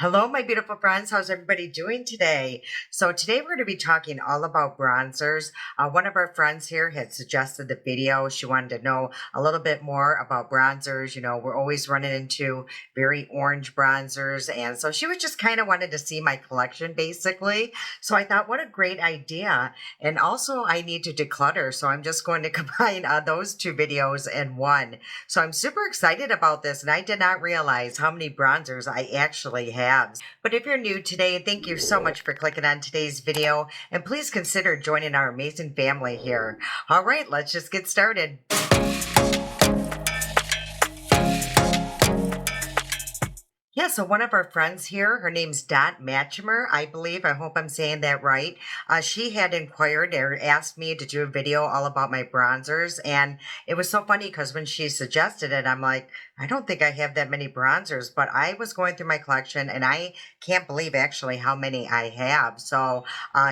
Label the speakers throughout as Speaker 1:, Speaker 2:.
Speaker 1: Hello, my beautiful friends. How's everybody doing today? So today we're going to be talking all about bronzers. One of our friends here had suggested the video. She wanted to know a little bit more about bronzers. You know, we're always running into very orange bronzers. And so she was just kind of wanted to see my collection basically. So I thought, what a great idea. And also I need to declutter. So I'm just going to combine those two videos in one. So I'm super excited about this. And I did not realize how many bronzers I actually have. But if you're new today, thank you so much for clicking on today's video, and please consider joining our amazing family here. All right, let's just get started. Yeah, so one of our friends here, her name's Dot Matchimer, I believe. I hope I'm saying that right. She had inquired or asked me to do a video all about my bronzers. And it was so funny because when she suggested it, I'm like, I don't think I have that many bronzers. But I was going through my collection and I can't believe actually how many I have. So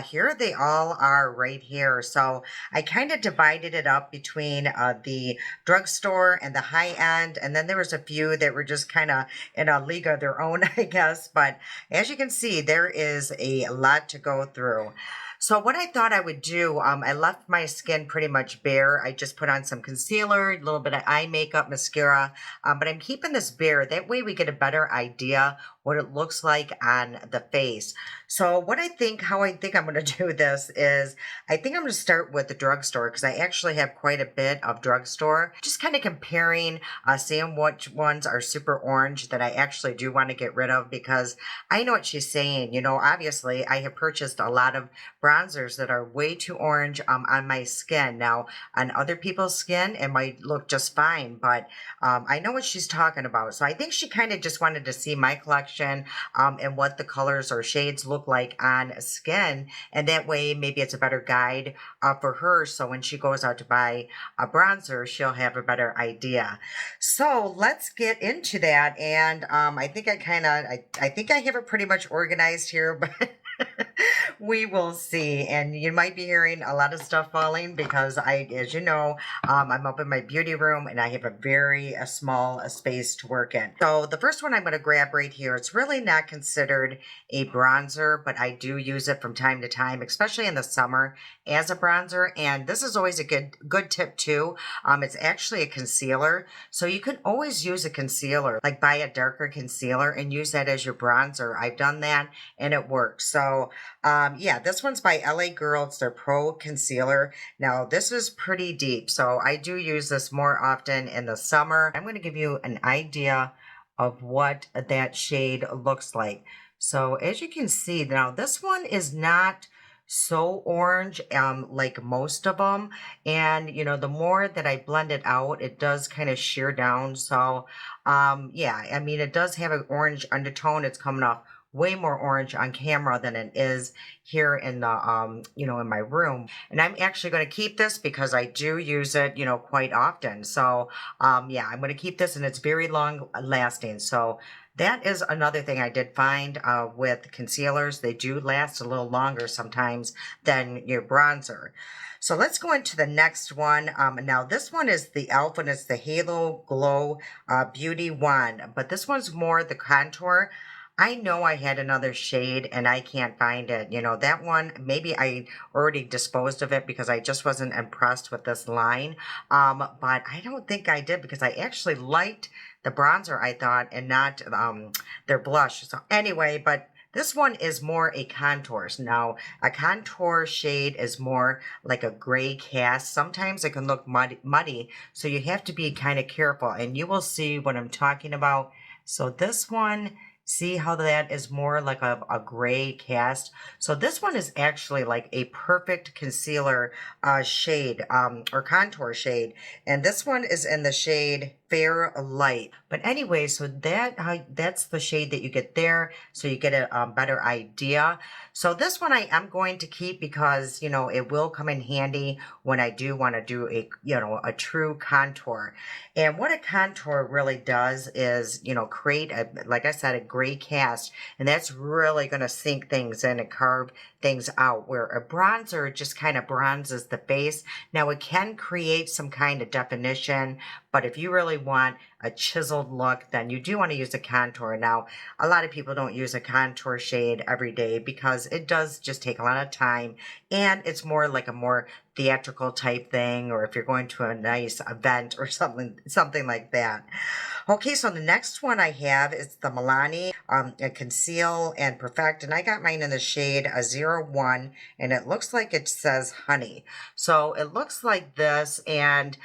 Speaker 1: here they all are right here. So I kind of divided it up between the drugstore and the high end. And then there was a few that were just kind of in a league of their own, I guess. But as you can see, there is a lot to go through. So what I thought I would do, I left my skin pretty much bare. I just put on some concealer, a little bit of eye makeup, mascara, but I'm keeping this bare. That way we get a better idea what it looks like on the face. So how I think I'm going to do this is, I think I'm going to start with the drugstore because I actually have quite a bit of drugstore. Just kind of comparing, seeing which ones are super orange that I actually do want to get rid of because I know what she's saying. You know, obviously I have purchased a lot of bronzers that are way too orange on my skin. Now, on other people's skin, it might look just fine, but I know what she's talking about. So I think she kind of just wanted to see my collection and what the colors or shades look like on skin. And that way, maybe it's a better guide for her. So when she goes out to buy a bronzer, she'll have a better idea. So let's get into that. And I think I think I have it pretty much organized here, but we will see. And you might be hearing a lot of stuff falling because as you know, I'm up in my beauty room and I have a very small space to work in. So the first one I'm going to grab right here, it's really not considered a bronzer, but I do use it from time to time, especially in the summer as a bronzer. And this is always a good tip too. It's actually a concealer. So you can always use a concealer, like buy a darker concealer and use that as your bronzer. I've done that and it works. So yeah, this one's by LA Girl. It's their Pro Concealer. Now, this is pretty deep, so I do use this more often in the summer. I'm going to give you an idea of what that shade looks like. So as you can see, now this one is not so orange like most of them, and you know, the more that I blend it out, it does kind of sheer down. So yeah, I mean, it does have an orange undertone. It's coming off way more orange on camera than it is here in the you know, in my room. And I'm actually going to keep this because I do use it, you know, quite often. So yeah, I'm going to keep this and it's very long lasting. So that is another thing I did find with concealers. They do last a little longer sometimes than your bronzer. So let's go into the next one. Now this one is the e.l.f. and it's the Halo Glow Beauty Wand, but this one's more the contour. I know I had another shade and I can't find it. You know, that one, maybe I already disposed of it because I just wasn't impressed with this line. But I don't think I did because I actually liked the bronzer, I thought, and not their blush. So anyway, but this one is more a contour. Now, a contour shade is more like a gray cast. Sometimes it can look muddy, so you have to be kind of careful, and you will see what I'm talking about. So this one, see how that is more like a gray cast? So this one is actually like a perfect concealer shade or contour shade. And this one is in the shade Fair Light. But anyway, so that's the shade that you get there. So you get a better idea. So this one I'm going to keep because, you know, it will come in handy when I do want to do a, you know, a true contour. And what a contour really does is, you know, create a, like I said, a gray cast. And that's really going to sink things in and carve things out, where a bronzer just kind of bronzes the face. Now it can create some kind of definition, but if you really want a chiseled look, then you do want to use a contour. Now, a lot of people don't use a contour shade every day because it does just take a lot of time, and it's more like a more theatrical type thing, or if you're going to a nice event or something like that. Okay, so the next one I have is the Milani Conceal and Perfect, and I got mine in the shade 01, and it looks like it says honey. So it looks like this, and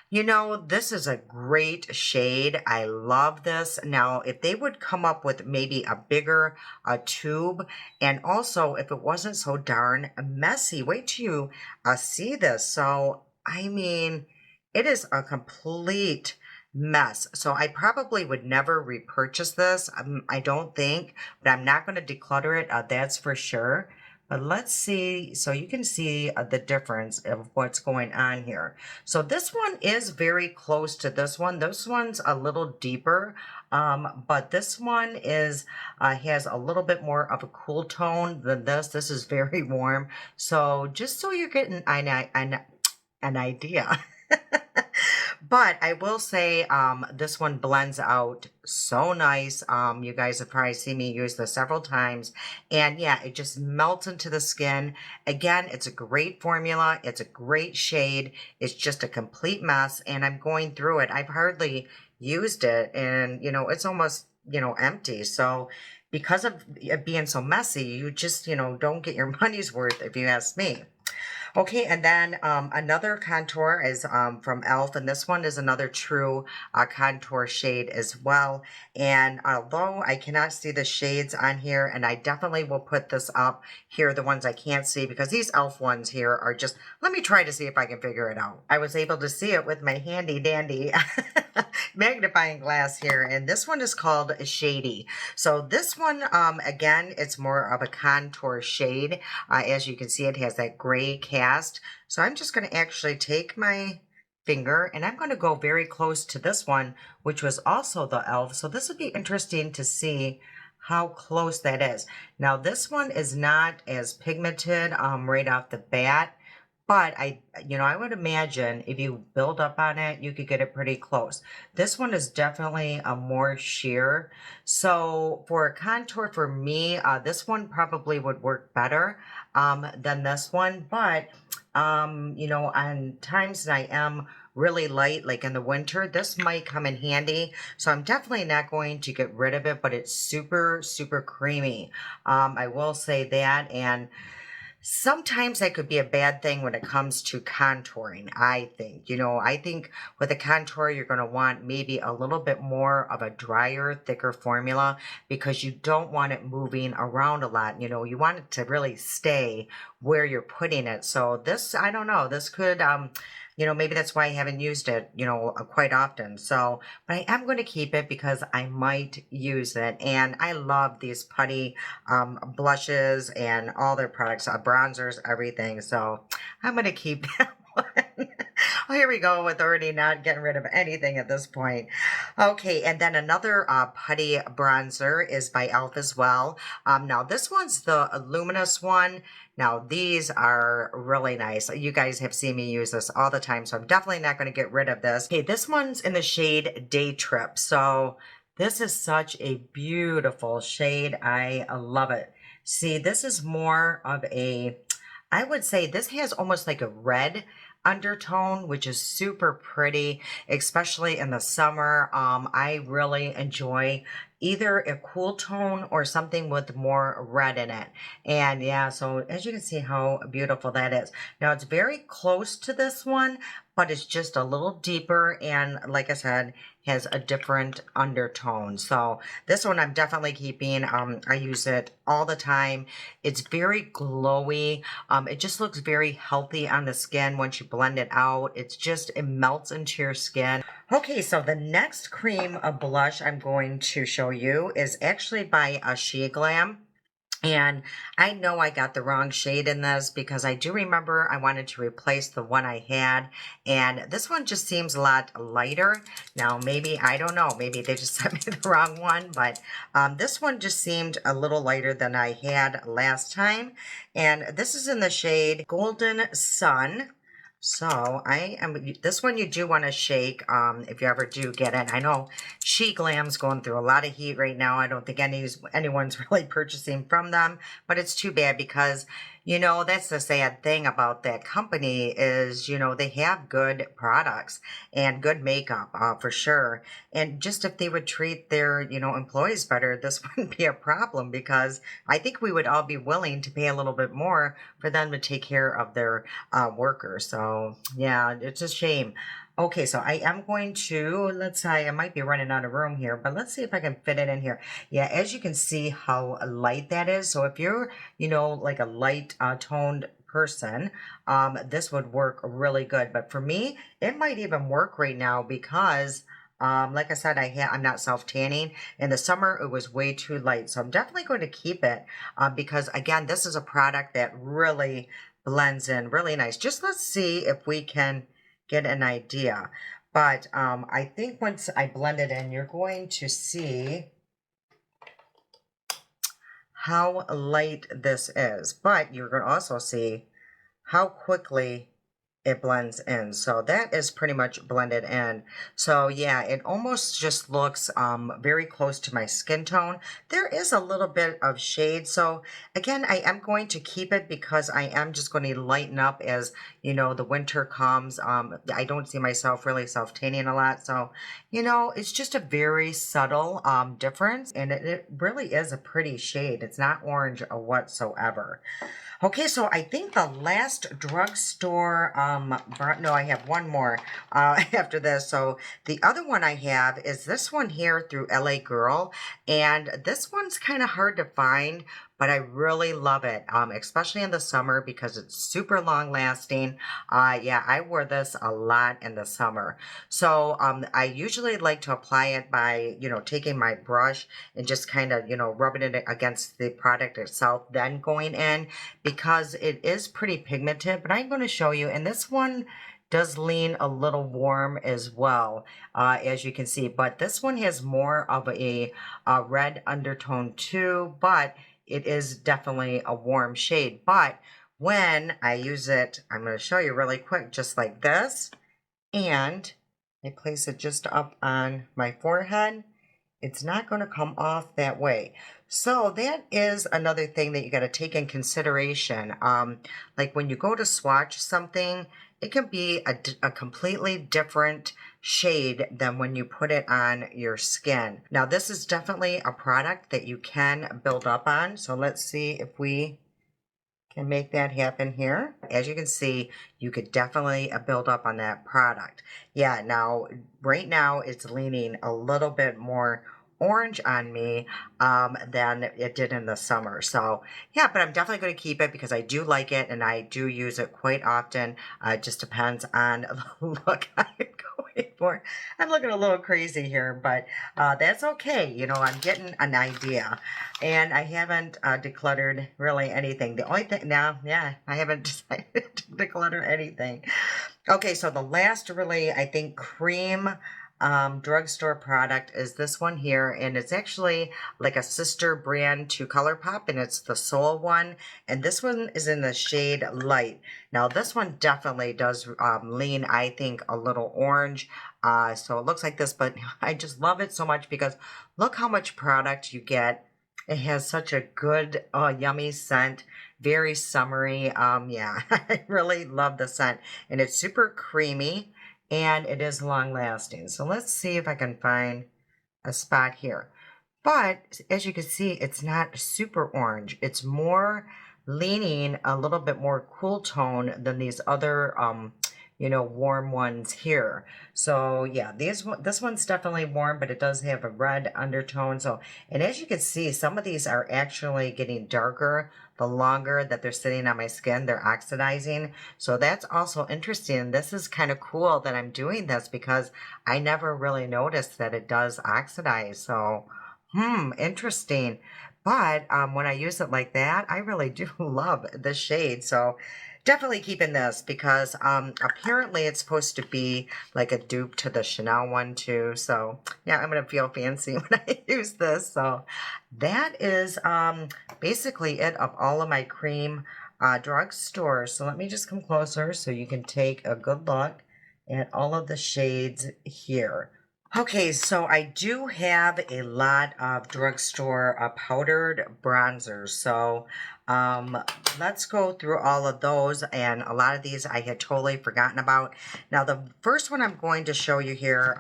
Speaker 1: you know, this is a great shade. I love this. Now, if they would come up with maybe a bigger tube, and also if it wasn't so darn messy, wait till you see this. So, I mean, it is a complete mess. So I probably would never repurchase this. I don't think, but I'm not going to declutter it. That's for sure. But let's see. So you can see the difference of what's going on here. So this one is very close to this one. This one's a little deeper, but this one is has a little bit more of a cool tone than this. This is very warm. So just so you're getting an idea. But I will say this one blends out so nice. You guys have probably seen me use this several times. And yeah, it just melts into the skin. Again, it's a great formula. It's a great shade. It's just a complete mess. And I'm going through it. I've hardly used it. And, you know, it's almost, you know, empty. So because of it being so messy, you just, you know, don't get your money's worth if you ask me. Okay, and then another contour is from e.l.f., and this one is another true contour shade as well. And although I cannot see the shades on here, and I definitely will put this up here, the ones I can't see, because these e.l.f. ones here are just, let me try to see if I can figure it out. I was able to see it with my handy dandy magnifying glass here, and this one is called Shady. So this one, again, it's more of a contour shade. As you can see, it has that gray cast. So I'm just going to actually take my finger and I'm going to go very close to this one, which was also the e.l.f. So this would be interesting to see how close that is. Now this one is not as pigmented right off the bat, but I would imagine if you build up on it, you could get it pretty close. This one is definitely a more sheer. So for a contour for me, this one probably would work better than this one. But, on times that I am really light, like in the winter, this might come in handy. So I'm definitely not going to get rid of it, but it's super, super creamy. I will say that. And sometimes that could be a bad thing when it comes to contouring, I think. I think with a contour, you're going to want maybe a little bit more of a drier, thicker formula because you don't want it moving around a lot. You want it to really stay where you're putting it. So this, I don't know, this could, maybe that's why I haven't used it, quite often. So, but I am going to keep it because I might use it. And I love these putty blushes and all their products, bronzers, everything. So I'm going to keep that one. Oh, here we go with already not getting rid of anything at this point. Okay, and then another putty bronzer is by e.l.f. as well. Now this one's the luminous one. Now these are really nice. You guys have seen me use this all the time, so I'm definitely not going to get rid of this. Okay, this one's in the shade Day Trip. So this is such a beautiful shade. I love it. See, this is more of I would say this has almost like a red undertone, which is super pretty, especially in the summer. I really enjoy either a cool tone or something with more red in it. And yeah, so as you can see how beautiful that is. Now it's very close to this one, but it's just a little deeper and like I said, has a different undertone. So this one I'm definitely keeping. I use it all the time. It's very glowy. It just looks very healthy on the skin once you blend it out. It melts into your skin. Okay, so the next cream of blush I'm going to show you is actually by She Glam. And I know I got the wrong shade in this because I do remember I wanted to replace the one I had. And this one just seems a lot lighter. Now, maybe, I don't know, maybe they just sent me the wrong one. But this one just seemed a little lighter than I had last time. And this is in the shade Golden Sun. So this one you do want to shake if you ever do get it. I know She Glam's going through a lot of heat right now. I don't think anyone's really purchasing from them, but it's too bad because, that's the sad thing about that company is, they have good products and good makeup for sure. And just if they would treat their, employees better, this wouldn't be a problem because I think we would all be willing to pay a little bit more for them to take care of their worker. So yeah, it's a shame. Okay, so I am going to, let's say I might be running out of room here, but let's see if I can fit it in here. Yeah, as you can see how light that is. So if you're, like a light toned person, this would work really good. But for me, it might even work right now because like I said, I'm not self tanning. In the summer, it was way too light, so I'm definitely going to keep it because again, this is a product that really blends in really nice. Just let's see if we can get an idea. But I think once I blend it in, you're going to see how light this is. But you're going to also see how quickly it blends in. So that is pretty much blended in. So yeah, it almost just looks very close to my skin tone. There is a little bit of shade. So again, I am going to keep it because I am just going to lighten up as, the winter comes. I don't see myself really self-tanning a lot. So, it's just a very subtle difference. And it really is a pretty shade. It's not orange whatsoever. Okay, so I think the last drugstore, no, I have one more after this. So the other one I have is this one here through LA Girl. And this one's kind of hard to find, but I really love it, especially in the summer because it's super long lasting. Yeah, I wore this a lot in the summer. So I usually like to apply it by, taking my brush and just kind of, rubbing it against the product itself, then going in because it is pretty pigmented. But I'm going to show you, and this one does lean a little warm as well, as you can see. But this one has more of a red undertone too, but it is definitely a warm shade. But when I use it, I'm going to show you really quick, just like this. And I place it just up on my forehead. It's not going to come off that way. So that is another thing that you got to take in consideration. Like when you go to swatch something, it can be a completely different shade than when you put it on your skin. Now, this is definitely a product that you can build up on. So let's see if we can make that happen here. As you can see, you could definitely build up on that product. Yeah, now, right now, it's leaning a little bit more orange on me than it did in the summer. So yeah, but I'm definitely going to keep it because I do like it and I do use it quite often. It just depends on the look I'm going for. I'm looking a little crazy here, but that's okay. I'm getting an idea. And I haven't decluttered really anything. The only thing now, yeah, I haven't decided to declutter anything. Okay, so the last really, I think, cream drugstore product is this one here, and it's actually like a sister brand to ColourPop, and it's the Soul one, and this one is in the shade Light. Now this one definitely does lean, I think, a little orange, so it looks like this, but I just love it so much because look how much product you get. It has such a good, yummy scent, very summery. Yeah, I really love the scent, and it's super creamy and it is long lasting. So let's see if I can find a spot here. But as you can see, it's not super orange. It's more leaning a little bit more cool tone than these other warm ones here. So yeah, this one's definitely warm, but it does have a red undertone. So, and as you can see, some of these are actually getting darker the longer that they're sitting on my skin. They're oxidizing. So that's also interesting. This is kind of cool that I'm doing this because I never really noticed that it does oxidize. So, interesting. But when I use it like that, I really do love the shade. So definitely keeping this because apparently it's supposed to be like a dupe to the Chanel one too. So yeah, I'm going to feel fancy when I use this. So that is basically it of all of my cream drugstore. So let me just come closer so you can take a good look at all of the shades here. Okay, so I do have a lot of drugstore powdered bronzers. So um, let's go through all of those. And a lot of these I had totally forgotten about. Now, the first one I'm going to show you here,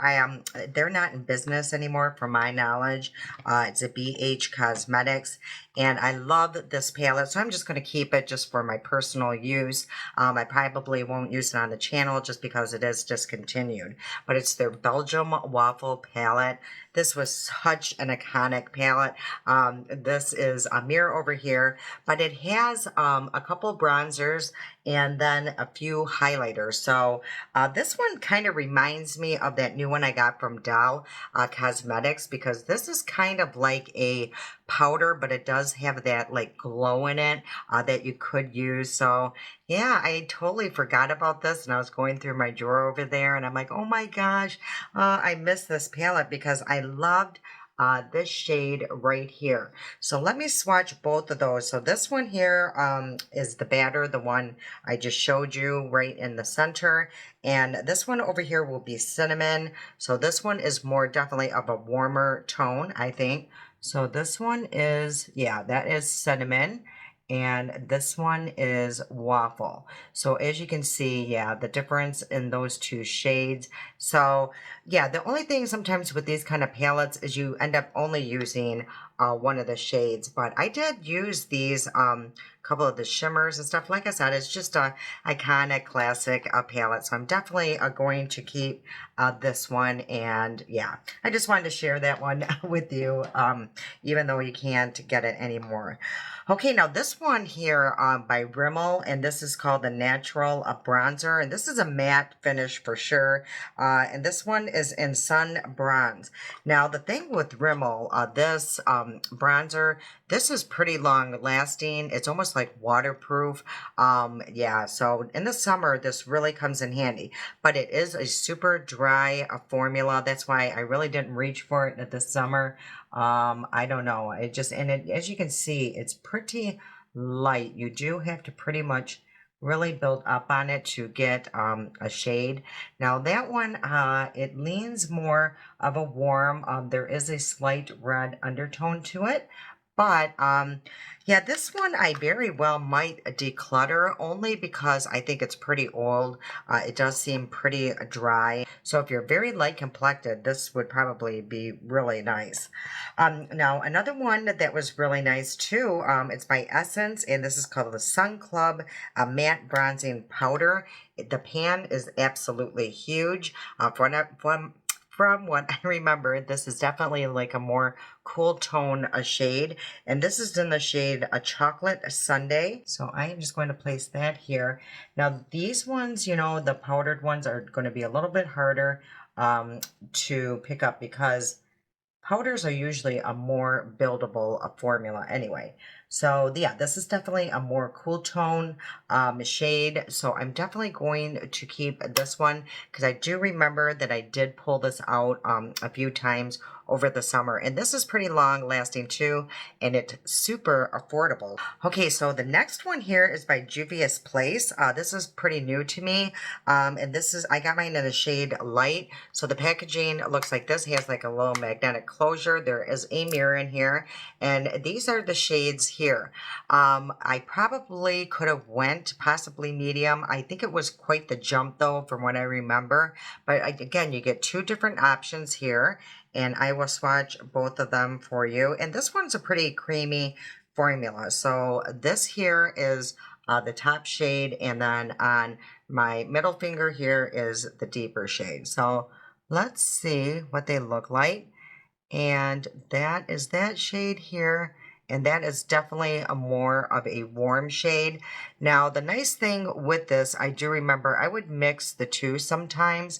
Speaker 1: they're not in business anymore from my knowledge. It's a BH Cosmetics. And I love this palette, so I'm just going to keep it just for my personal use. I probably won't use it on the channel just because it is discontinued. But it's their Belgium Waffle palette. This was such an iconic palette. This is a mirror over here, but it has a couple bronzers and then a few highlighters. So this one kind of reminds me of that new one I got from Doll Cosmetics, because this is kind of like a powder, but it does have that like glow in it that you could use. So yeah, I totally forgot about this, and I was going through my drawer over there and I'm like, oh my gosh, I missed this palette because I loved this shade right here. So let me swatch both of those. So this one here is the batter, the one I just showed you right in the center. And this one over here will be cinnamon. So this one is more definitely of a warmer tone, I think. So this one is, yeah, that is cinnamon. And this one is waffle. So as you can see, yeah, the difference in those two shades. So yeah, the only thing sometimes with these kind of palettes is you end up only using one of the shades. But I did use these couple of the shimmers and stuff. Like I said, it's just a iconic classic palette. So I'm definitely going to keep this one. And yeah, I just wanted to share that one with you, even though you can't get it anymore. Okay, now this one here by Rimmel, and this is called the Natural Bronzer, and this is a matte finish for sure, and this one is in Sun Bronze. Now, the thing with Rimmel, this bronzer, this is pretty long lasting. It's almost like waterproof. Yeah, so in the summer, this really comes in handy, but it is a super dry formula. That's why I really didn't reach for it this summer. I don't know. It just, and it, as you can see, it's pretty light. You do have to pretty much really build up on it to get a shade. Now that one, it leans more of a warm. There is a slight red undertone to it. But yeah, this one I very well might declutter, only because I think it's pretty old. It does seem pretty dry. So if you're very light complected, this would probably be really nice. Now, another one that was really nice too, it's by Essence, and this is called the Sun Club Matte Bronzing Powder. The pan is absolutely huge. From what I remember, this is definitely like a more cool tone shade. And this is in the shade a Chocolate Sundae. So I am just going to place that here. Now these ones, you know, the powdered ones are going to be a little bit harder to pick up, because powders are usually a more buildable formula anyway. So yeah, this is definitely a more cool tone shade. So I'm definitely going to keep this one, because I do remember that I did pull this out a few times over the summer. And this is pretty long lasting too, and it's super affordable. Okay, so the next one here is by Juvia's Place. This is pretty new to me. And this is, I got mine in the shade light. So the packaging looks like this. It has like a little magnetic closure. There is a mirror in here. And these are the shades here. I probably could have went possibly medium. I think it was quite the jump though, from what I remember. But again, you get two different options here, and I will swatch both of them for you. And this one's a pretty creamy formula. So this here is the top shade, and then on my middle finger here is the deeper shade. So let's see what they look like. And that is that shade here. And that is definitely a more of a warm shade. Now, the nice thing with this, I do remember I would mix the two sometimes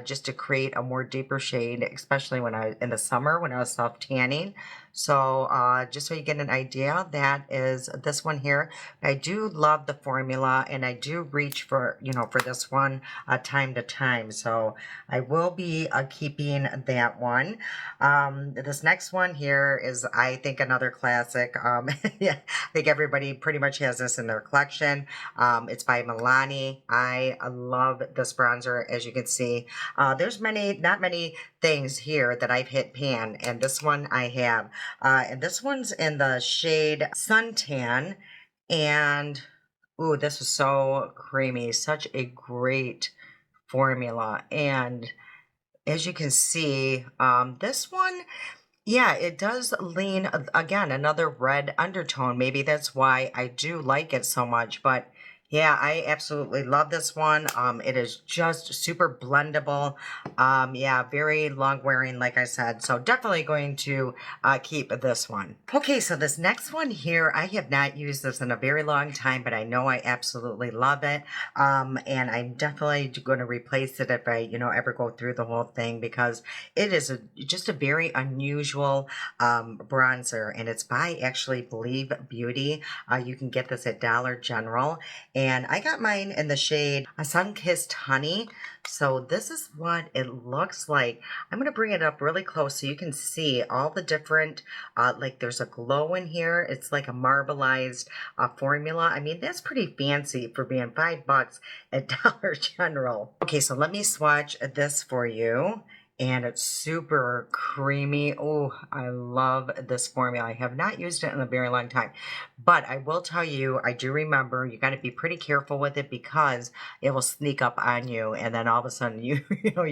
Speaker 1: just to create a more deeper shade, especially when in the summer when I was self tanning. So just so you get an idea, that is this one here. I do love the formula, and I do reach for, for this one time to time. So I will be keeping that one. This next one here is, I think, another classic. Yeah, I think everybody pretty much has this in their collection. It's by Milani. I love this bronzer, as you can see. There's not many things here that I've hit pan, and this one I have. And this one's in the shade Suntan, and ooh, this is so creamy. Such a great formula. And as you can see, this one, yeah, it does lean, again, another red undertone. Maybe that's why I do like it so much. But yeah, I absolutely love this one. It is just super blendable. Yeah, very long wearing, like I said. So definitely going to keep this one. Okay, so this next one here, I have not used this in a very long time, but I know I absolutely love it. And I'm definitely going to replace it if I, ever go through the whole thing, because it is just a very unusual bronzer, and it's by actually Believe Beauty. You can get this at Dollar General, and I got mine in the shade A Sun-Kissed Honey. So this is what it looks like. I'm going to bring it up really close so you can see all the different, like there's a glow in here. It's like a marbleized formula. I mean, that's pretty fancy for being $5 at Dollar General. Okay, so let me swatch this for you. And it's super creamy. Oh, I love this formula. I have not used it in a very long time, but I will tell you, I do remember you got to be pretty careful with it, because it will sneak up on you, and then all of a sudden you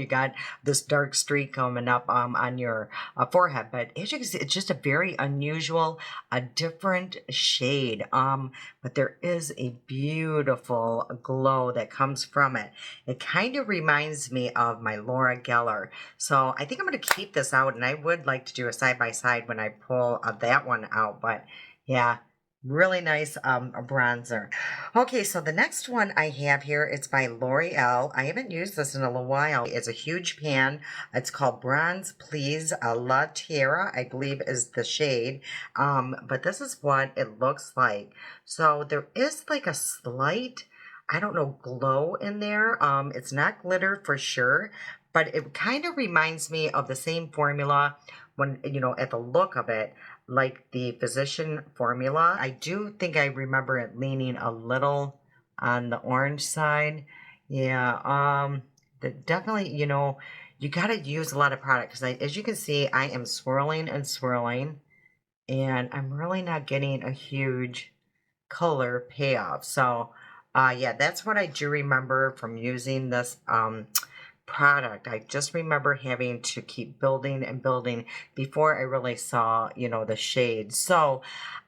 Speaker 1: got this dark streak coming up on your forehead. But as you can see, it's just a very unusual, a different shade. But there is a beautiful glow that comes from it. It kind of reminds me of my Laura Geller. So I think I'm going to keep this out, and I would like to do a side-by-side when I pull that one out. But yeah, really nice bronzer. Okay, so the next one I have here, it's by L'Oreal. I haven't used this in a little while. It's a huge pan. It's called Bronze Please La Tierra, I believe is the shade. But this is what it looks like. So there is like a slight, I don't know, glow in there. It's not glitter for sure, but it kind of reminds me of the same formula when, at the look of it, like the Physician formula. I do think I remember it leaning a little on the orange side. Yeah, definitely, you got to use a lot of product, because as you can see, I am swirling and swirling, and I'm really not getting a huge color payoff. So, yeah, that's what I do remember from using this product. I just remember having to keep building and building before I really saw, the shade. So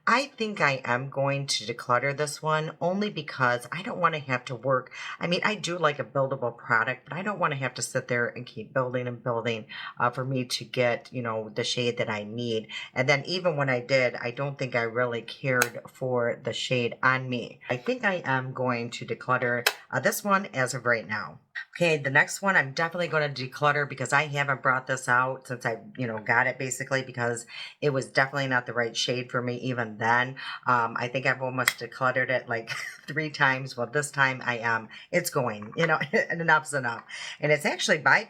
Speaker 1: I think I am going to declutter this one, only because I don't want to have to work. I mean, I do like a buildable product, but I don't want to have to sit there and keep building and building for me to get, the shade that I need. And then even when I did, I don't think I really cared for the shade on me. I think I am going to declutter this one as of right now. Okay, the next one I'm definitely going to declutter, because I haven't brought this out since I, got it, basically, because it was definitely not the right shade for me even then. I think I've almost decluttered it like 3 times. Well, this time I am. It's going, and enough's enough. And it's actually by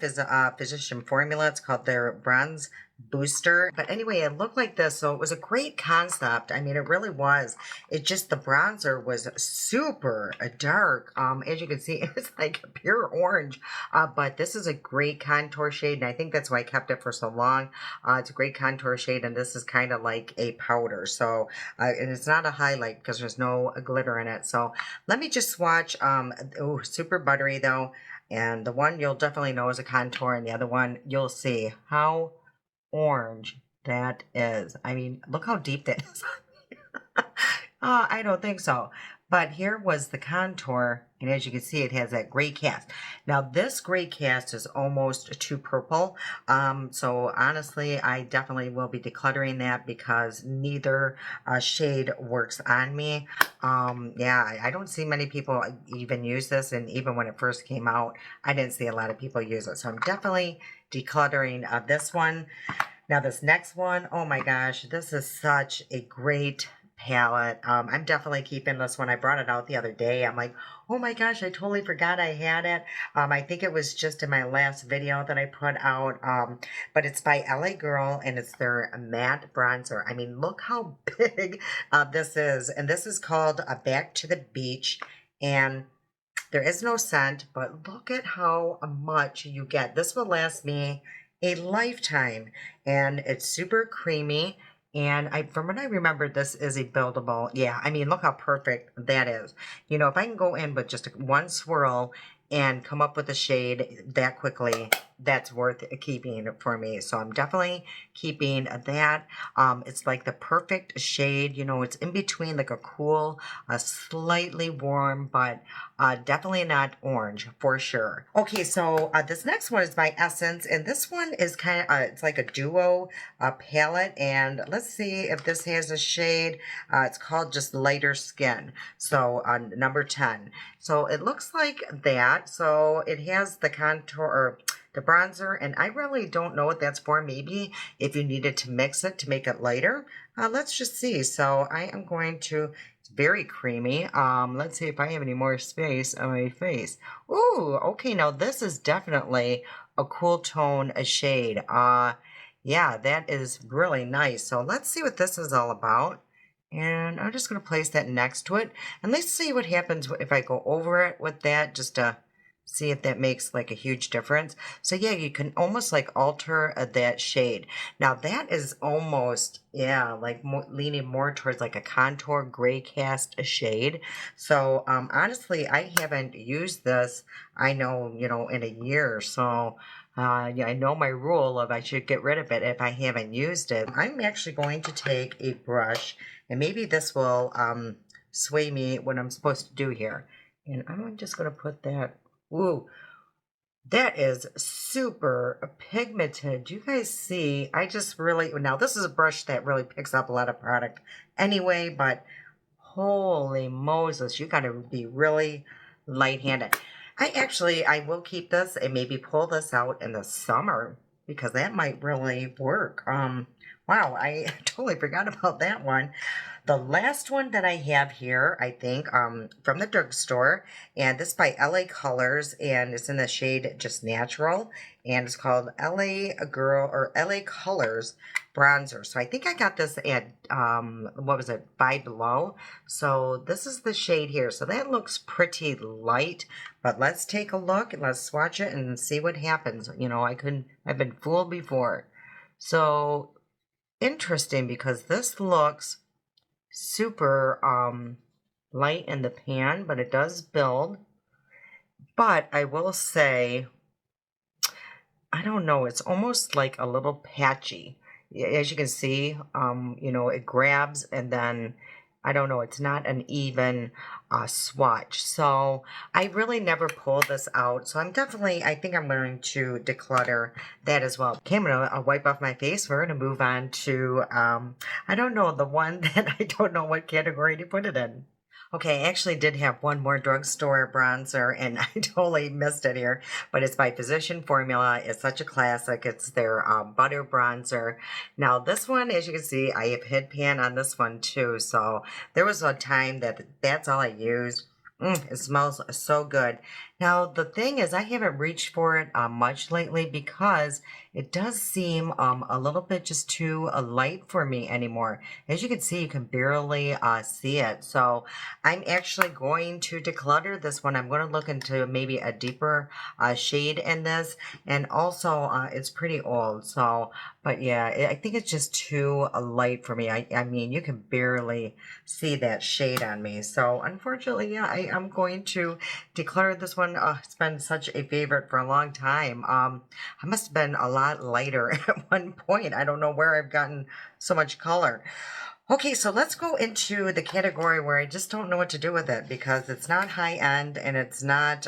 Speaker 1: Physician Formula. It's called their Bronze Booster. But anyway, it looked like this, so it was a great concept. I mean, it really was. It just, the bronzer was super dark. As you can see, it's like pure orange. But this is a great contour shade, and I think that's why I kept it for so long. It's a great contour shade, and this is kind of like a powder. So, and it's not a highlight because there's no glitter in it. So let me just swatch. Oh, super buttery though. And the one you'll definitely know is a contour, and the other one you'll see how orange that is. I mean, look how deep that is. I don't think so. But here was the contour, and as you can see, it has that gray cast. Now, this gray cast is almost too purple. So honestly, I definitely will be decluttering that, because neither shade works on me. Yeah, I don't see many people even use this, and even when it first came out, I didn't see a lot of people use it. So I'm definitely decluttering this one. Now this next one, oh my gosh, this is such a great palette. I'm definitely keeping this one. I brought it out the other day. I'm like, oh my gosh, I totally forgot I had it. I think it was just in my last video that I put out. But it's by LA Girl and it's their matte bronzer. I mean, look how big this is. And this is called Back to the Beach. And there is no scent, but look at how much you get. This will last me a lifetime, and it's super creamy. And from what I remember, this is a buildable. Yeah, I mean, look how perfect that is. You know, if I can go in with just one swirl and come up with a shade that quickly, that's worth keeping for me. So I'm definitely keeping that. It's like the perfect shade. You know, it's in between like a cool, slightly warm, but definitely not orange for sure. Okay, so this next one is by Essence, and this one is kind of, it's like a duo palette. And let's see if this has a shade. It's called just Lighter Skin. So number 10. So it looks like that. So it has the contour, or the bronzer, and I really don't know what that's for. Maybe if you needed to mix it to make it lighter. Let's just see. So I am going to, it's very creamy. Let's see if I have any more space on my face. Ooh, okay, now this is definitely a cool tone, a shade. Yeah, that is really nice. So let's see what this is all about. And I'm just going to place that next to it. And let's see what happens if I go over it with that, just to see if that makes like a huge difference. So yeah, you can almost like alter that shade. Now that is almost, yeah, like leaning more towards like a contour gray cast shade. So honestly, I haven't used this, I know, you know, in a year. So yeah, I know my rule of I should get rid of it if I haven't used it. I'm actually going to take a brush, and maybe this will sway me what I'm supposed to do here. And I'm just going to put that. Ooh, that is super pigmented. Do you guys see? I just really, now this is a brush that really picks up a lot of product anyway, but holy Moses, you got to be really light-handed. I will keep this and maybe pull this out in the summer because that might really work. Wow, I totally forgot about that one. The last one that I have here, I think, from the drugstore, and this is by LA Colors, and it's in the shade Just Natural, and it's called LA Girl, or LA Colors bronzer. So I think I got this at, what was it, Five Below. So this is the shade here. So that looks pretty light, but let's take a look and let's swatch it and see what happens. You know, I've been fooled before. So interesting, because this looks super light in the pan, but it does build. But I will say, I don't know, it's almost like a little patchy. As you can see, you know, it grabs and then, I don't know, it's not an even swatch. So I really never pull this out. So I'm definitely, I think I'm going to declutter that as well. Okay, I'm going to wipe off my face. We're going to move on to, I don't know, the one that I don't know what category to put it in. Okay, I actually did have one more drugstore bronzer, and I totally missed it here, but it's by Physician Formula. It's such a classic. It's their butter bronzer. Now, this one, as you can see, I have hit pan on this one too, so there was a time that that's all I used. It smells so good. Now, the thing is, I haven't reached for it much lately because it does seem a little bit just too light for me anymore. As you can see, you can barely see it. So I'm actually going to declutter this one. I'm going to look into maybe a deeper shade in this. And also, it's pretty old. So, but yeah, I think it's just too light for me. I mean, you can barely see that shade on me. So unfortunately, yeah, I'm going to declare this one. It's been such a favorite for a long time. I must have been a lot lighter at one point. I don't know where I've gotten so much color. Okay, so let's go into the category where I just don't know what to do with it because it's not high end and it's not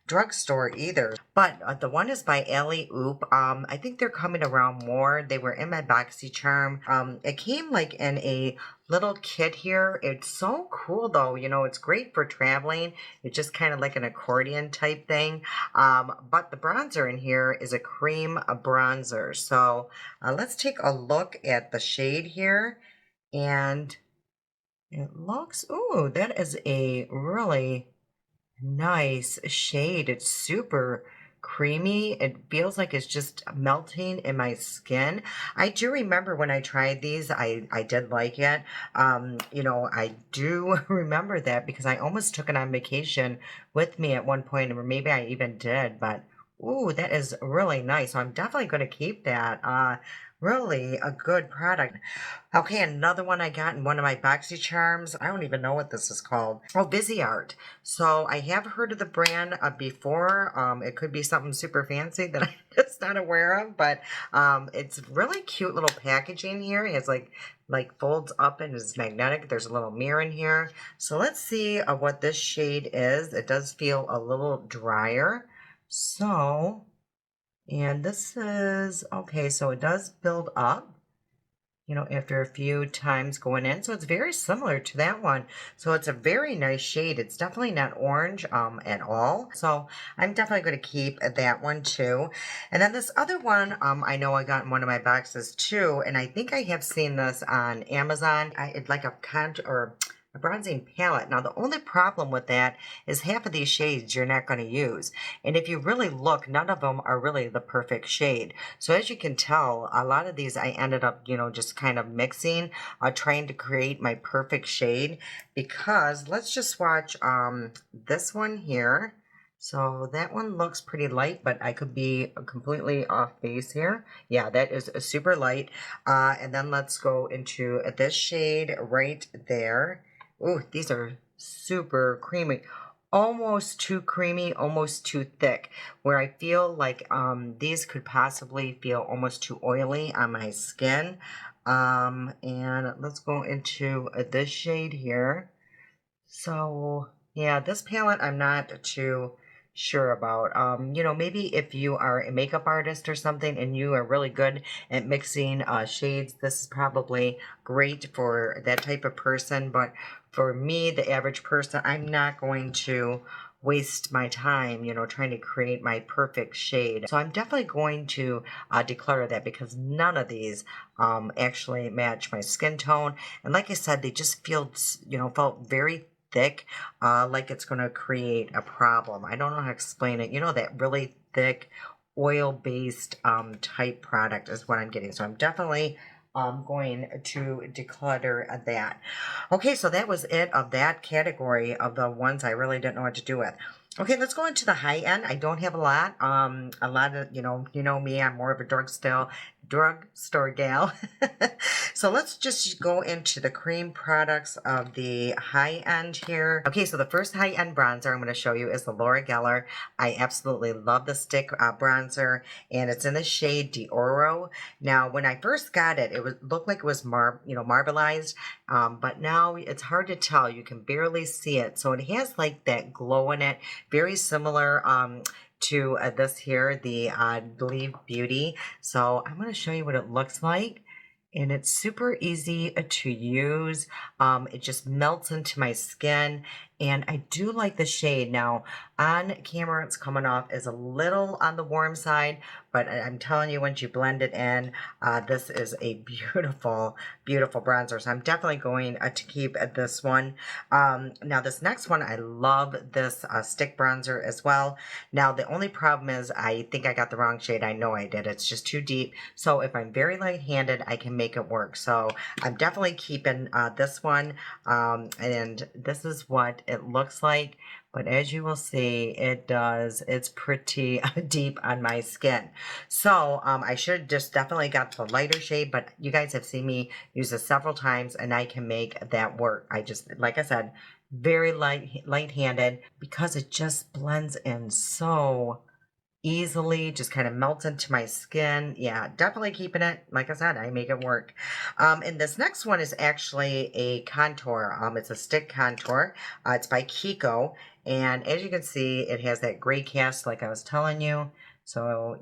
Speaker 1: drugstore either. But the one is by Alley Oop. I think they're coming around more. They were in my BoxyCharm. It came like in a little kit here. It's so cool though. You know, it's great for traveling. It's just kind of like an accordion type thing. But the bronzer in here is a cream bronzer. So let's take a look at the shade here. And it looks, ooh, that is a really nice shade. It's super creamy. It feels like it's just melting in my skin. I do remember when I tried these, I did like it. You know, I do remember that because I almost took it on vacation with me at one point, or maybe I even did, but ooh, that is really nice. So I'm definitely going to keep that. Really a good product. Okay, another one I got in one of my boxy charms. I don't even know what this is called. Oh, Busy Art. So I have heard of the brand before. It could be something super fancy that I'm just not aware of, but it's really cute little packaging here. It has like folds up and is magnetic. There's a little mirror in here. So let's see what this shade is. It does feel a little drier. So, and this is, okay, so it does build up, you know, after a few times going in. So it's very similar to that one. So it's a very nice shade. It's definitely not orange at all. So I'm definitely going to keep that one too. And then this other one, I know I got in one of my boxes too. And I think I have seen this on Amazon. It's like a bronzing palette. Now, the only problem with that is half of these shades you're not going to use. And if you really look, none of them are really the perfect shade. So as you can tell, a lot of these I ended up, you know, just kind of mixing, trying to create my perfect shade, because let's just watch this one here. So that one looks pretty light, but I could be completely off base here. Yeah, that is a super light. And then let's go into this shade right there. Ooh, these are super creamy. Almost too creamy, almost too thick, where I feel like these could possibly feel almost too oily on my skin. And let's go into this shade here. So yeah, this palette I'm not too sure about. You know, maybe if you are a makeup artist or something and you are really good at mixing shades, this is probably great for that type of person. But for me, the average person, I'm not going to waste my time, you know, trying to create my perfect shade. So I'm definitely going to declutter that, because none of these actually match my skin tone. And like I said, they just feel, you know, felt very thick, like it's going to create a problem. I don't know how to explain it. You know, that really thick oil-based type product is what I'm getting. So I'm definitely going to declutter that. Okay, so that was it of that category of the ones I really didn't know what to do with. Okay, let's go into the high end. I don't have a lot. A lot of, you know me, I'm more of a drugstore gal. So let's just go into the cream products of the high end here. Okay, so the first high end bronzer I'm going to show you is the Laura Geller. I absolutely love the stick bronzer, and it's in the shade D'Oro. Now, when I first got it, looked like it was marbleized, but now it's hard to tell. You can barely see it. So it has like that glow in it, very similar to this here, the Believe Beauty. So I'm going to show you what it looks like. And it's super easy to use. It just melts into my skin. And I do like the shade. Now, on camera, it's coming off as a little on the warm side, but I'm telling you, once you blend it in, this is a beautiful, beautiful bronzer. So I'm definitely going to keep this one. Now, this next one, I love this stick bronzer as well. Now, the only problem is I think I got the wrong shade. I know I did. It's just too deep. So if I'm very light-handed, I can make it work. So I'm definitely keeping this one. And this is what it looks like. But as you will see, it's pretty deep on my skin. So I should just definitely got the lighter shade, but you guys have seen me use this several times and I can make that work. I just, like I said, very light-handed, because it just blends in so easily, just kind of melts into my skin. Yeah, definitely keeping it. Like I said, I make it work. And this next one is actually a contour. It's a stick contour. It's by Kiko. And as you can see, it has that gray cast like I was telling you. So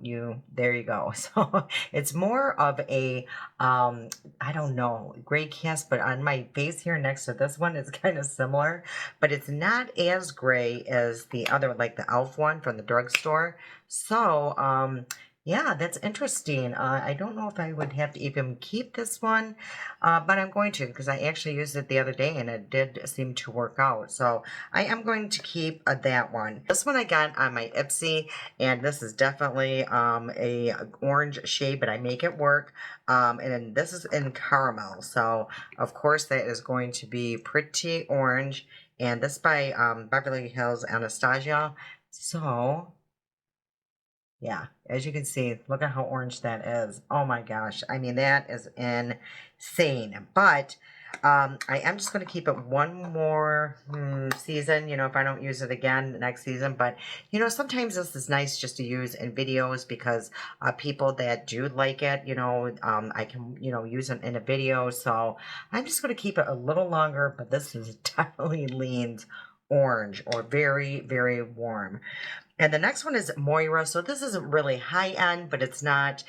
Speaker 1: there you go. So it's more of a, I don't know, gray cast, but on my face here next to this one, it's kind of similar, but it's not as gray as the other, like the Elf one from the drugstore. So, yeah, that's interesting. I don't know if I would have to even keep this one, but I'm going to because I actually used it the other day and it did seem to work out. So I am going to keep that one. This one I got on my Ipsy, and this is definitely a orange shade, but I make it work. And then this is in caramel, so of course that is going to be pretty orange. And this by Beverly Hills Anastasia. So yeah, as you can see, look at how orange that is. Oh my gosh. I mean, that is insane. But I am just going to keep it one more season, you know, if I don't use it again next season. But, you know, sometimes this is nice just to use in videos because people that do like it, you know, I can, you know, use it in a video. So I'm just going to keep it a little longer. But this is definitely leans orange or very, very warm. And the next one is Moira. So this isn't really high end, but it's not,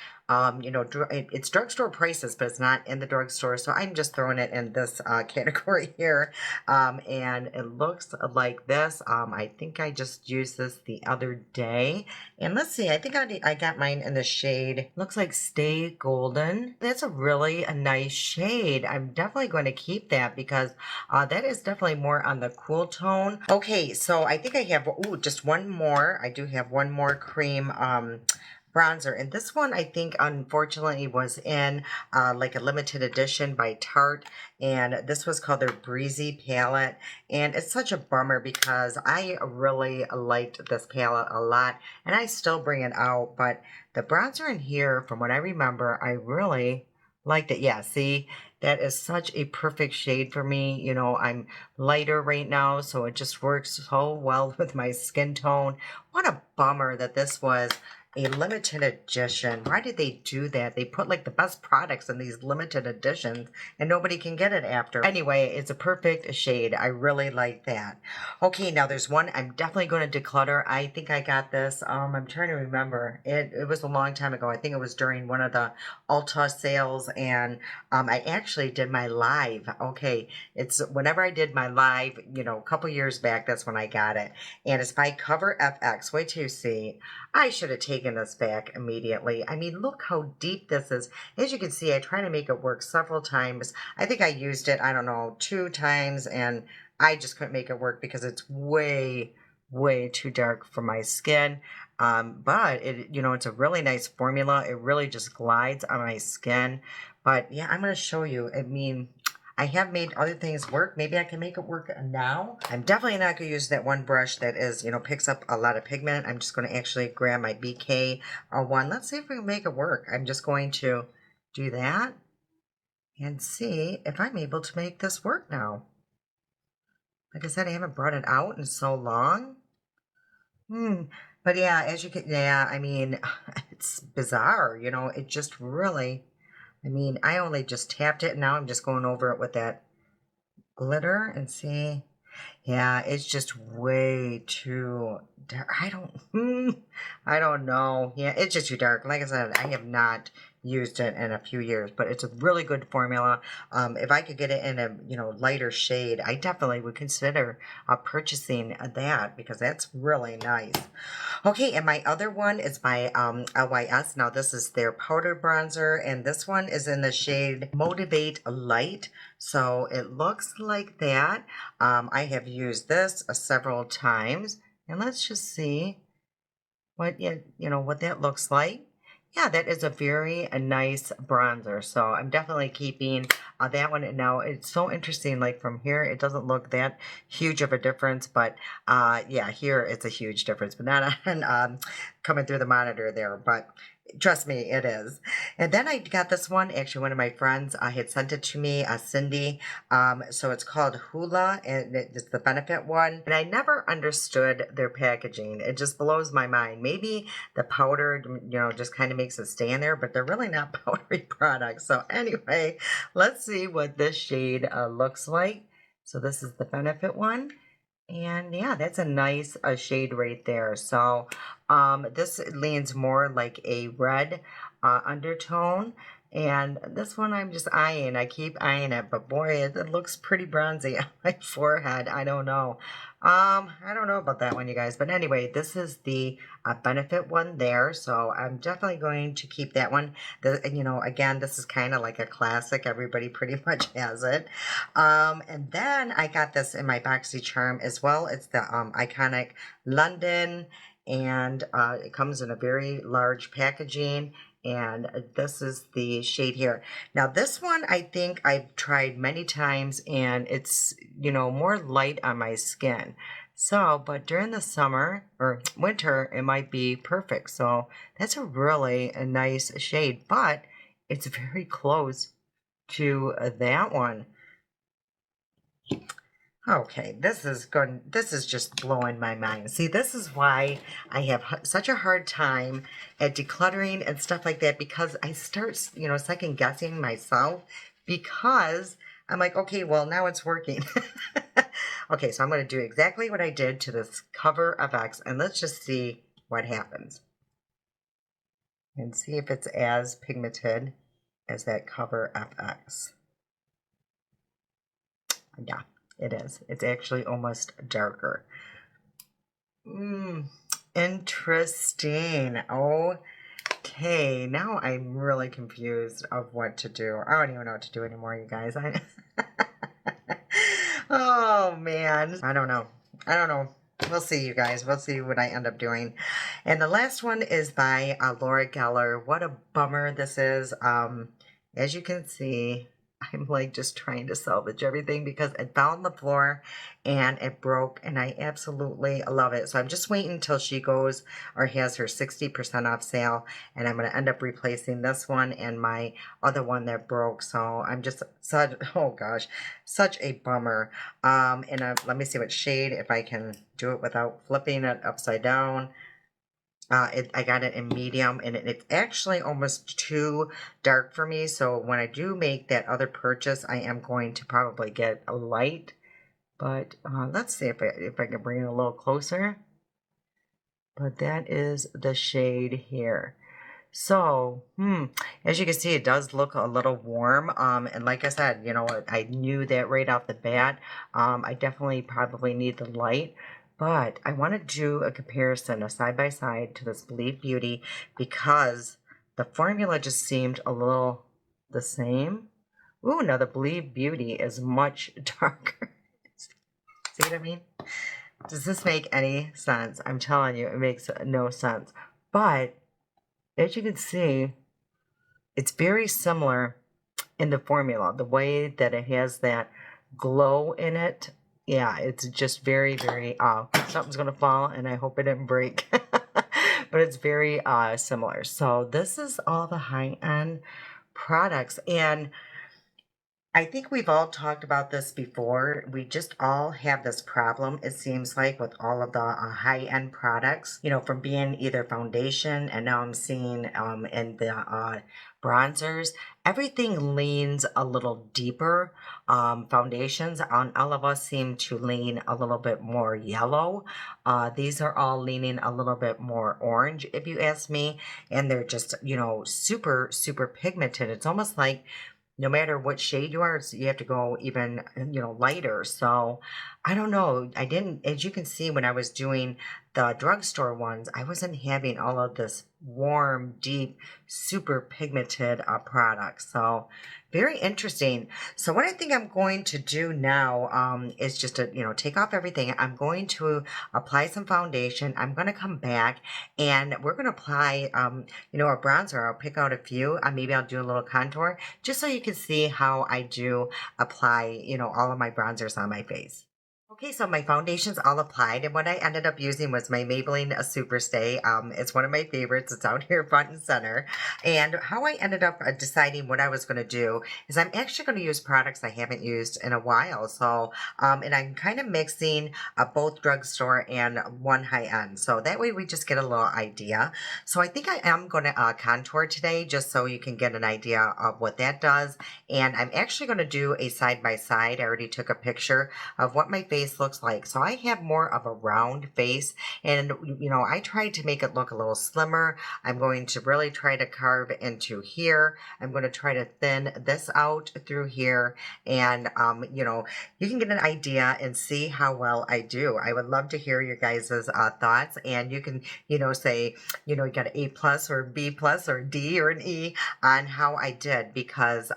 Speaker 1: you know, it's drugstore prices, but it's not in the drugstore. So I'm just throwing it in this category here. And it looks like this. I think I just used this the other day. And let's see, I think I got mine in the shade, looks like Stay Golden. That's a nice shade. I'm definitely going to keep that because that is definitely more on the cool tone. Okay, so I think I have, just one more. I do have one more cream bronzer, and this one I think unfortunately was in like a limited edition by Tarte, and this was called their Breezy palette, and it's such a bummer because I really liked this palette a lot and I still bring it out, but the bronzer in here, from what I remember, I really liked it. Yeah, see, that is such a perfect shade for me. You know, I'm lighter right now, so it just works so well with my skin tone. What a bummer that this was a limited edition. Why did they do that? They put like the best products in these limited editions and nobody can get it after. Anyway, it's a perfect shade. I really like that. Okay, now there's one I'm definitely going to declutter. I think I got this. I'm trying to remember. It was a long time ago. I think it was during one of the Ulta sales, and I actually did my live. Okay, it's whenever I did my live, you know, a couple years back, that's when I got it. And it's by Cover FX. Wait till you see. I should have taken this back immediately. I mean, look how deep this is. As you can see, I tried to make it work several times. I think I used it, I don't know, 2 times, and I just couldn't make it work because it's way, way too dark for my skin. But it, you know, it's a really nice formula. It really just glides on my skin. But yeah, I'm going to show you. I mean, I have made other things work. Maybe I can make it work now. I'm definitely not going to use that one brush that is, you know, picks up a lot of pigment. I'm just going to actually grab my BK one. Let's see if we can make it work. I'm just going to do that and see if I'm able to make this work now. Like I said, I haven't brought it out in so long. But yeah, as you can, yeah, I mean, it's bizarre, you know, it just really, I mean, I only just tapped it and now I'm just going over it with that glitter and see. Yeah, it's just way too dark. I don't know. Yeah, it's just too dark. Like I said, I have not used it in a few years, but it's a really good formula. If I could get it in a, you know, lighter shade, I definitely would consider purchasing that because that's really nice. Okay, and my other one is by LYS. Now this is their powder bronzer, and this one is in the shade Motivate Light. So it looks like that. I have used this several times, and let's just see what what that looks like. Yeah, that is a nice bronzer. So I'm definitely keeping that one. And now it's so interesting. Like from here, it doesn't look that huge of a difference, but yeah, here it's a huge difference, but not on coming through the monitor there. But trust me, it is. And then I got this one. Actually, one of my friends had sent it to me, Cindy. So it's called Hula, and it's the Benefit one. And I never understood their packaging. It just blows my mind. Maybe the powder, you know, just kind of makes it stay in there, but they're really not powdery products. So anyway, let's see what this shade looks like. So this is the Benefit one. And yeah, that's a nice shade right there. So this leans more like a red undertone. And this one I'm just eyeing. I keep eyeing it, but boy, it looks pretty bronzy on my forehead. I don't know. I don't know about that one, you guys. But anyway, this is the Benefit one there. So I'm definitely going to keep that one. You know, again, this is kind of like a classic. Everybody pretty much has it. And then I got this in my BoxyCharm as well. It's the iconic London, and it comes in a very large packaging. And this is the shade here. Now, this one I think I've tried many times, and it's, you know, more light on my skin. So, but during the summer or winter, it might be perfect. So that's a nice shade, but it's very close to that one. Okay, this is good. This is just blowing my mind. See, this is why I have such a hard time at decluttering and stuff like that, because I start, you know, second guessing myself, because I'm like, okay, well, now it's working. Okay, so I'm going to do exactly what I did to this cover of X, and let's just see what happens and see if it's as pigmented as that cover FX. Yeah, it is. It's actually almost darker. Interesting. Okay, now I'm really confused of what to do. I don't even know what to do anymore, you guys. Oh man, I don't know. I don't know. We'll see, you guys. We'll see what I end up doing. And the last one is by Laura Geller. What a bummer this is. As you can see, I'm like just trying to salvage everything because it fell on the floor and it broke, and I absolutely love it. So I'm just waiting until she goes or has her 60% off sale, and I'm going to end up replacing this one and my other one that broke. So I'm just such, oh gosh, such a bummer. And let me see what shade, if I can do it without flipping it upside down. I got it in medium, and it's actually almost too dark for me. So when I do make that other purchase, I am going to probably get a light. But let's see if I can bring it a little closer. But that is the shade here. So, as you can see, it does look a little warm. And like I said, you know, I knew that right off the bat. I definitely probably need the light. But I want to do a comparison, a side by side to this Believe Beauty, because the formula just seemed a little the same. Ooh, now the Believe Beauty is much darker. See what I mean? Does this make any sense? I'm telling you, it makes no sense. But as you can see, it's very similar in the formula, the way that it has that glow in it. Yeah, it's just very, very, something's going to fall, and I hope it didn't break. But it's very similar. So this is all the high-end products. And I think we've all talked about this before. We just all have this problem, it seems like, with all of the high-end products, you know, from being either foundation, and now I'm seeing in the bronzers, everything leans a little deeper. Foundations on all of us seem to lean a little bit more yellow. These are all leaning a little bit more orange, if you ask me, and they're just, you know, super, super pigmented. It's almost like no matter what shade you are, you have to go even, you know, lighter. So I don't know. I didn't, as you can see, when I was doing the drugstore ones, I wasn't having all of this warm, deep, super pigmented products. So very interesting. So what I think I'm going to do now is just to, you know, take off everything. I'm going to apply some foundation. I'm going to come back and we're going to apply, you know, a bronzer. I'll pick out a few. Maybe I'll do a little contour just so you can see how I do apply, you know, all of my bronzers on my face. Okay, so my foundation's all applied, and what I ended up using was my Maybelline Superstay. It's one of my favorites. It's out here front and center. And how I ended up deciding what I was going to do is I'm actually going to use products I haven't used in a while. So, and I'm kind of mixing both drugstore and one high end. So that way we just get a little idea. So I think I am going to contour today just so you can get an idea of what that does. And I'm actually going to do a side by side. I already took a picture of what my face face looks like. So I have more of a round face, and I tried to make it look a little slimmer. I'm going to really try to carve into here. I'm going to try to thin this out through here, and you can get an idea and see how well I do. I would love to hear your guys' thoughts, and you can say you got an A plus or B plus or D or an E on how I did, because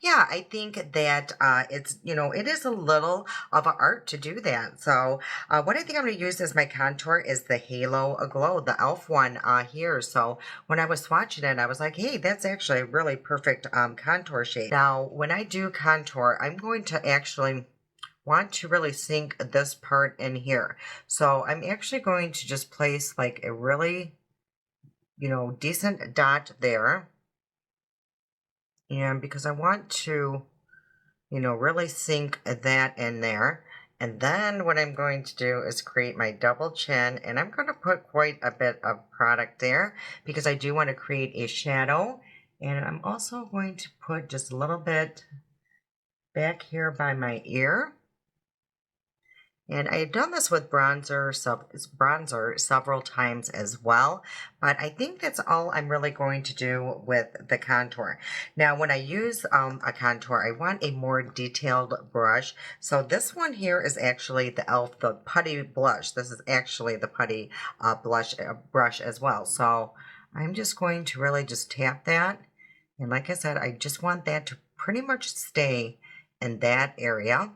Speaker 1: yeah, I think that it is a little of an art to do that. So what I think I'm going to use as my contour is the Halo Glow, the e.l.f. one here. So when I was swatching it, I was like, hey, that's actually a really perfect contour shade. Now, when I do contour, I'm going to actually want to really sink this part in here. So I'm actually going to just place like a really, decent dot there. And because I want to, really sink that in there. And then what I'm going to do is create my double chin, and I'm going to put quite a bit of product there because I do want to create a shadow. And I'm also going to put just a little bit back here by my ear. And I had done this with bronzer several times as well, but I think that's all I'm really going to do with the contour. Now, when I use a contour, I want a more detailed brush. So this one here is actually the e.l.f. the Putty Blush. This is actually the Putty brush as well. So I'm just going to really just tap that. And like I said, I just want that to pretty much stay in that area.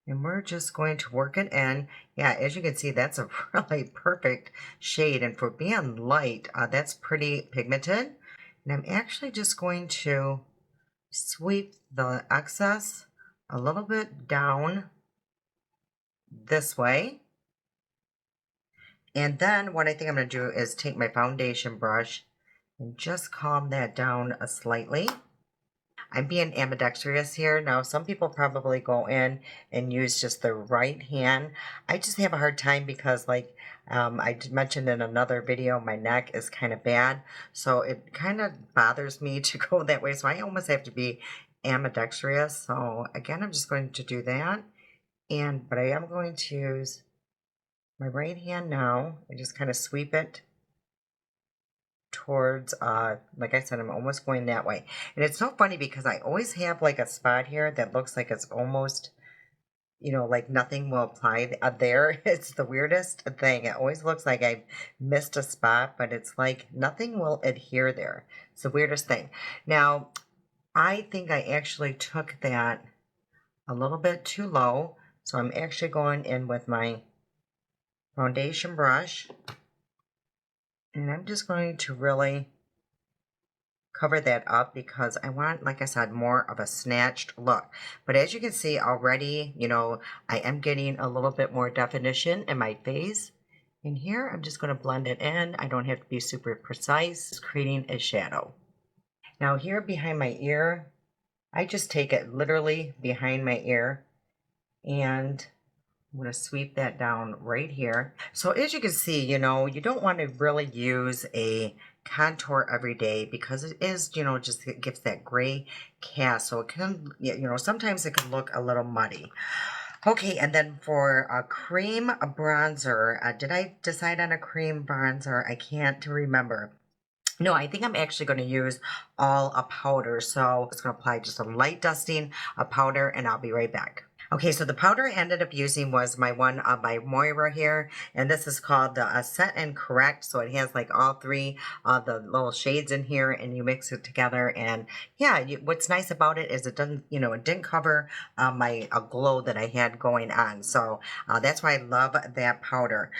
Speaker 1: And we're just going to work it in. Yeah, as you can see, that's a really perfect shade. And for being light, that's pretty pigmented. And I'm actually just going to sweep the excess a little bit down this way. And then what I think I'm going to do is take my foundation brush and just calm that down slightly. I'm being ambidextrous here. Now, some people probably go in and use just the right hand. I just have a hard time because, like I mentioned in another video, my neck is kind of bad. So it kind of bothers me to go that way. So I almost have to be ambidextrous. So again, I'm just going to do that. But I am going to use my right hand now and just kind of sweep it towards like I said, I'm almost going that way. And it's so funny because I always have like a spot here that looks like it's almost like nothing will apply there. It's the weirdest thing. It always looks like I've missed a spot, but it's like nothing will adhere there. It's the weirdest thing. Now, I think I actually took that a little bit too low, so I'm actually going in with my foundation brush. And I'm just going to really cover that up because I want, like I said, more of a snatched look. But as you can see already, I am getting a little bit more definition in my face. And here, I'm just going to blend it in. I don't have to be super precise, just creating a shadow. Now here behind my ear, I just take it literally behind my ear and I'm going to sweep that down right here. So as you can see, you don't want to really use a contour every day because it is, just it gives that gray cast. So it can, sometimes it can look a little muddy. Okay, and then for a cream bronzer, did I decide on a cream bronzer? I can't remember. No, I think I'm actually going to use all a powder. So it's going to apply just a light dusting of powder and I'll be right back. Okay, so the powder I ended up using was my one by Moira here, and this is called the Set and Correct. So it has like all three of the little shades in here, and you mix it together. And yeah, what's nice about it is it doesn't, it didn't cover my glow that I had going on. So that's why I love that powder.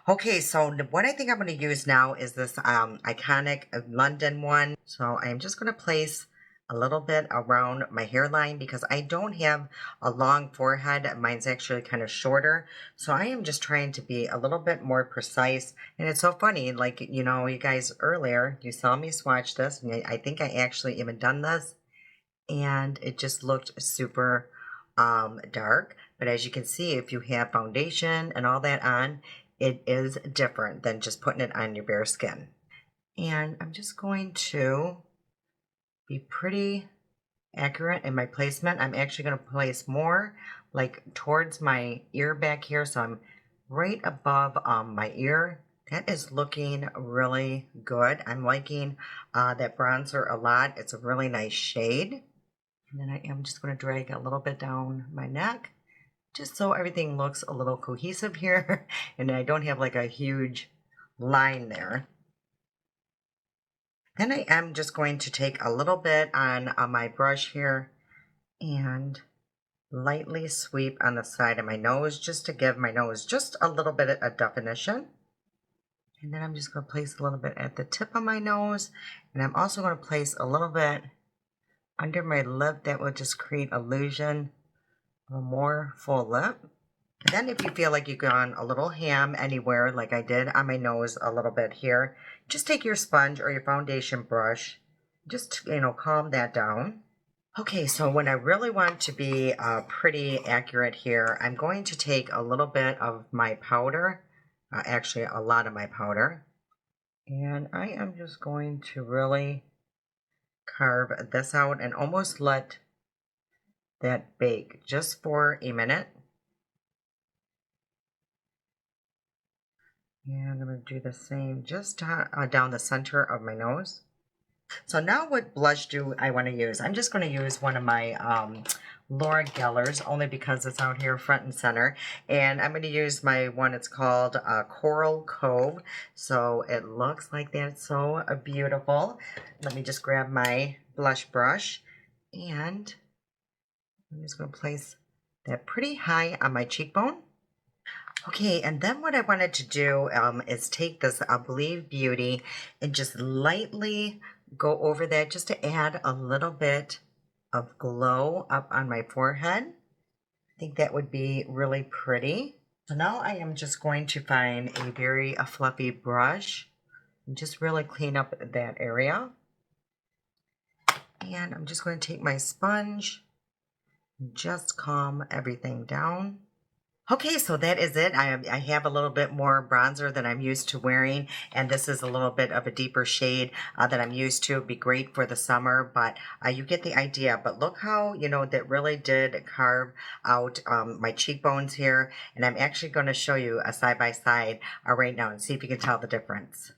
Speaker 1: Okay, so what I think I'm going to use now is this iconic London one. So I'm just going to place a little bit around my hairline because I don't have a long forehead. Mine's actually kind of shorter. So I am just trying to be a little bit more precise. And it's so funny, like, you guys earlier, you saw me swatch this. And I think I actually even done this. And it just looked super dark. But as you can see, if you have foundation and all that on, it is different than just putting it on your bare skin. And I'm just going to be pretty accurate in my placement. I'm actually going to place more like towards my ear back here. So I'm right above my ear. That is looking really good. I'm liking that bronzer a lot. It's a really nice shade. And then I am just going to drag a little bit down my neck, just so everything looks a little cohesive here and I don't have like a huge line there. Then I am just going to take a little bit on my brush here and lightly sweep on the side of my nose just to give my nose just a little bit of definition. And then I'm just going to place a little bit at the tip of my nose, and I'm also going to place a little bit under my lip. That will just create illusion of a more full lip. And then if you feel like you've gone a little ham anywhere, like I did on my nose a little bit here, just take your sponge or your foundation brush, just, calm that down. Okay, so when I really want to be pretty accurate here, I'm going to take a little bit of my powder, actually a lot of my powder, and I am just going to really carve this out and almost let that bake just for a minute. And I'm going to do the same just down the center of my nose. So now what blush do I want to use? I'm just going to use one of my Laura Geller's, only because it's out here front and center. And I'm going to use my one, it's called Coral Cove. So it looks like that. It's so beautiful. Let me just grab my blush brush. And I'm just going to place that pretty high on my cheekbone. Okay, and then what I wanted to do is take this Believe Beauty and just lightly go over that just to add a little bit of glow up on my forehead. I think that would be really pretty. So now I am just going to find a very fluffy brush and just really clean up that area. And I'm just going to take my sponge and just calm everything down. Okay, so that is it. I have a little bit more bronzer than I'm used to wearing, and this is a little bit of a deeper shade that I'm used to. It'd be great for the summer, but you get the idea. But look how, that really did carve out my cheekbones here, and I'm actually going to show you a side-by-side right now and see if you can tell the difference.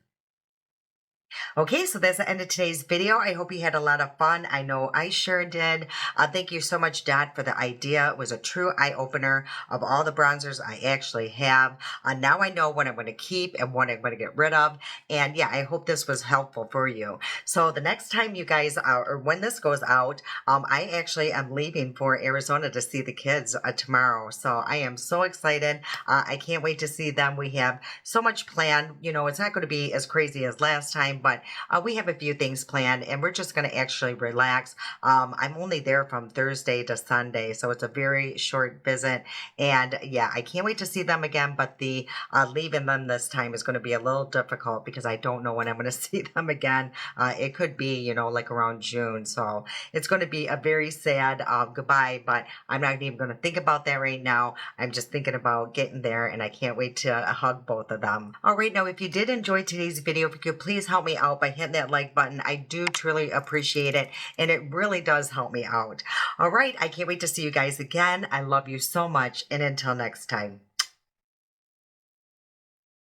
Speaker 1: Okay, so that's the end of today's video. I hope you had a lot of fun. I know I sure did. Thank you so much, Dad, for the idea. It was a true eye-opener of all the bronzers I actually have. Now I know what I'm going to keep and what I'm going to get rid of. And yeah, I hope this was helpful for you. So the next time you guys, or when this goes out, I actually am leaving for Arizona to see the kids tomorrow. So I am so excited. I can't wait to see them. We have so much planned. It's not going to be as crazy as last time, but we have a few things planned and we're just going to actually relax. I'm only there from Thursday to Sunday, so it's a very short visit. And yeah, I can't wait to see them again, but the leaving them this time is going to be a little difficult because I don't know when I'm going to see them again. It could be, like around June. So it's going to be a very sad goodbye, but I'm not even going to think about that right now. I'm just thinking about getting there and I can't wait to hug both of them. All right, now if you did enjoy today's video, if you could please help me out by hitting that like button. I do truly appreciate it, and it really does help me out. All right, I can't wait to see you guys again. I love you so much, and until next time.